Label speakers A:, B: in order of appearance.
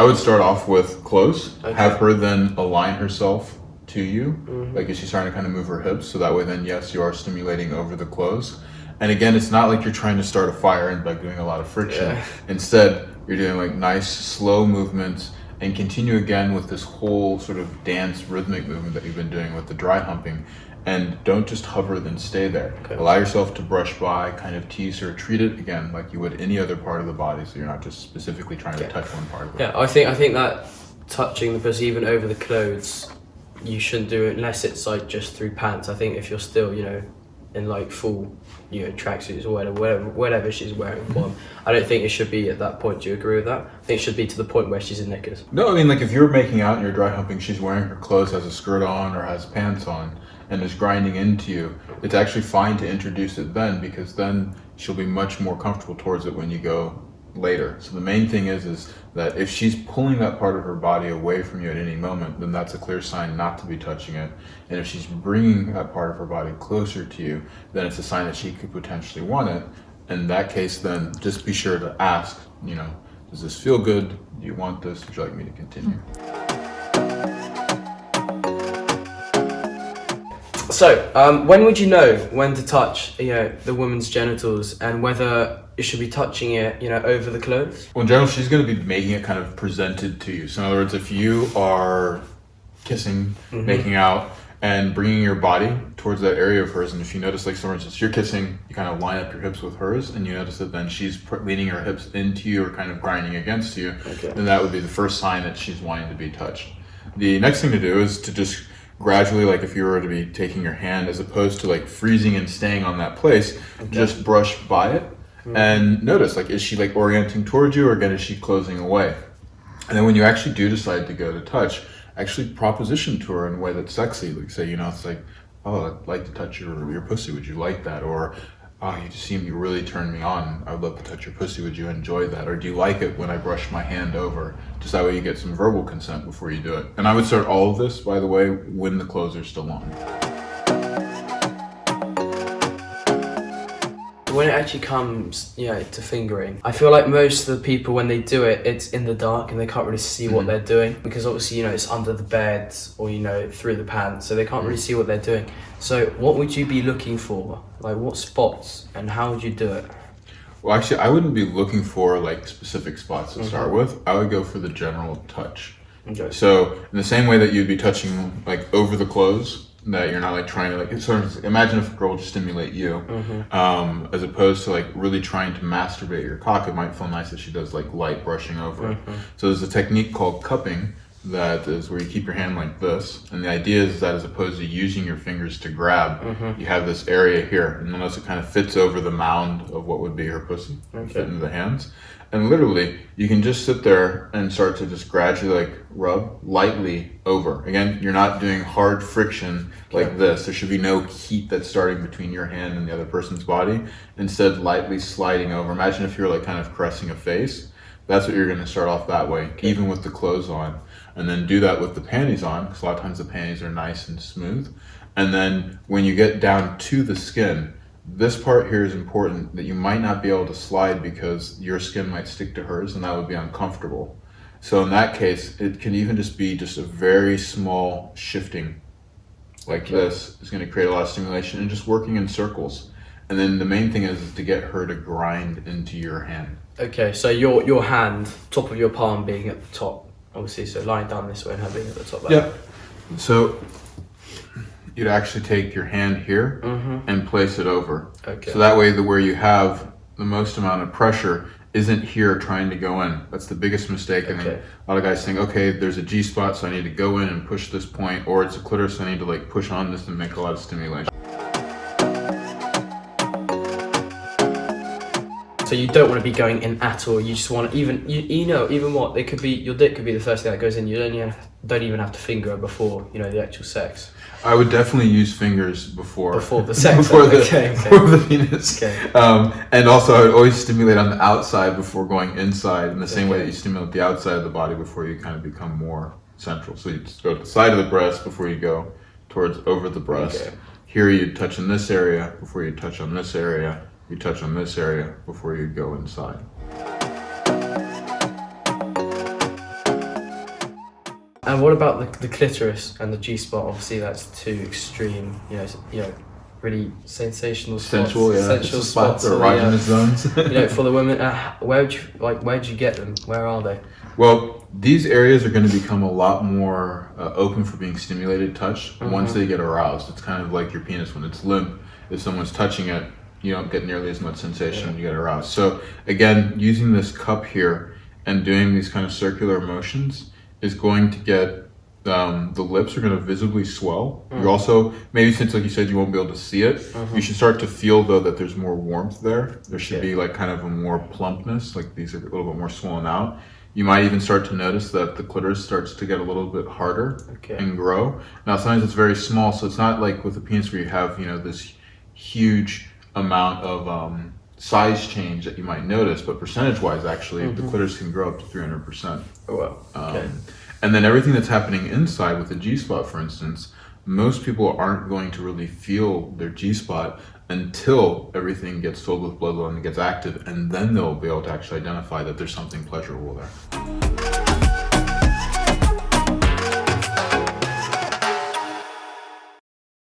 A: would start off with close,
B: Okay.
A: have her then align herself to you, like is she starting to kind of move her hips, so that way then yes, you are stimulating over the clothes. And again, it's not like you're trying to start a fire and like doing a lot of friction.
B: Yeah.
A: Instead, you're doing like nice slow movements and continue again with this whole sort of dance rhythmic movement that you've been doing with the dry humping. And don't just hover, then stay there.
B: Okay.
A: Allow yourself to brush by, kind of tease her, treat it again like you would any other part of the body, so you're not just specifically trying to touch one part of it.
B: Yeah, I think that touching the pussy even over the clothes, you shouldn't do it unless it's like just through pants. I think if you're still, in like full, tracksuits or whatever she's wearing bottom, I don't think it should be at that point. Do you agree with that? I think it should be to the point where she's in knickers.
A: No, I mean, like if you're making out and you're dry humping, she's wearing her clothes, has a skirt on or has pants on, and is grinding into you, it's actually fine to introduce it then, because then she'll be much more comfortable towards it when you go later. So the main thing is that if she's pulling that part of her body away from you at any moment, then that's a clear sign not to be touching it. And if she's bringing that part of her body closer to you, then it's a sign that she could potentially want it. In that case, then just be sure to ask, does this feel good? Do you want this? Would you like me to continue?
B: So, when would you know when to touch, the woman's genitals, and whether you should be touching it, over the clothes?
A: Well, in general, she's going to be making it kind of presented to you. So in other words, if you are kissing, making out, and bringing your body towards that area of hers, and if you notice, like, for instance, you're kissing, you kind of line up your hips with hers, and you notice that then she's leaning her hips into you or kind of grinding against you, then that would be the first sign that she's wanting to be touched. The next thing to do is to just gradually, like if you were to be taking your hand, as opposed to like freezing and staying on that place, just brush by it and notice, like, is she like orienting towards you, or again, is she closing away? And then when you actually do decide to go to touch, actually proposition to her in a way that's sexy. Like say, it's like, oh, I'd like to touch your pussy. Would you like that? Or, oh, you really turned me on. I would love to touch your pussy. Would you enjoy that? Or do you like it when I brush my hand over? Just that way you get some verbal consent before you do it. And I would start all of this, by the way, when the clothes are still on.
B: When it actually comes, to fingering, I feel like most of the people, when they do it, it's in the dark and they can't really see what they're doing, because obviously, it's under the bed or, through the pants, so they can't really see what they're doing. So what would you be looking for? Like what spots, and how would you do it?
A: Well, actually, I wouldn't be looking for like specific spots to start with. I would go for the general touch.
B: Okay.
A: So in the same way that you'd be touching like over the clothes, that you're not like trying to like sort of imagine if a girl would stimulate you, as opposed to like really trying to masturbate your cock. It might feel nice if she does like light brushing over it. So there's a technique called cupping that is where you keep your hand like this, and the idea is that as opposed to using your fingers to grab, you have this area here, and notice it kind of fits over the mound of what would be her pussy, fit into the hands. And literally, you can just sit there and start to just gradually like rub lightly over. Again, you're not doing hard friction like this. There should be no heat that's starting between your hand and the other person's body. Instead, lightly sliding over. Imagine if you're like kind of caressing a face. That's what you're going to start off that way, even with the clothes on. And then do that with the panties on, because a lot of times the panties are nice and smooth. And then when you get down to the skin, this part here is important, that you might not be able to slide because your skin might stick to hers and that would be uncomfortable. So in that case, it can even just be just a very small shifting like this is going to create a lot of stimulation, and just working in circles. And then the main thing is to get her to grind into your hand.
B: Okay, so your hand, top of your palm being at the top, obviously, so lying down this way and her being at the top.
A: Yeah. So you'd actually take your hand here and place it over.
B: Okay.
A: So that way, where you have the most amount of pressure isn't here trying to go in. That's the biggest mistake. I mean, a lot of guys think, okay, there's a G spot, so I need to go in and push this point, or it's a clitoris, so I need to like push on this and make a lot of stimulation.
B: So you don't want to be going in at all. You just want to even what it could be. Your dick could be the first thing that goes in. You don't even have to finger it before the actual sex.
A: I would definitely use fingers before
B: the sex.
A: before the penis.
B: Okay.
A: And also, I would always stimulate on the outside before going inside, in the same way that you stimulate the outside of the body before you kind of become more central. So you just go to the side of the breast before you go towards over the breast.
B: Okay.
A: Here you touch in this area before you touch on this area. You touch on this area before you go inside.
B: And what about the clitoris and the G-spot? Obviously, that's two extreme, really sensational spots.
A: Sensual, yeah.
B: Sensual
A: It's spots or
B: for the,
A: erogenous zones.
B: for the women. Where'd you get them? Where are they?
A: Well, these areas are going to become a lot more open for being stimulated, touched once they get aroused. It's kind of like your penis when it's limp. If someone's touching it, you don't get nearly as much sensation when you get aroused. So again, using this cup here and doing these kind of circular motions is going to get the lips are going to visibly swell. You also, maybe since like you said you won't be able to see it, you should start to feel though that there's more warmth there. There should be like kind of a more plumpness, like these are a little bit more swollen out. You might even start to notice that the clitoris starts to get a little bit harder and grow. Now sometimes it's very small, so it's not like with the penis where you have this huge amount of size change that you might notice, but percentage-wise, actually, the clitoris can grow up to 300%.
B: Oh wow. Okay.
A: And then everything that's happening inside with the G-spot, for instance, most people aren't going to really feel their G-spot until everything gets filled with blood flow and gets active, and then they'll be able to actually identify that there's something pleasurable there.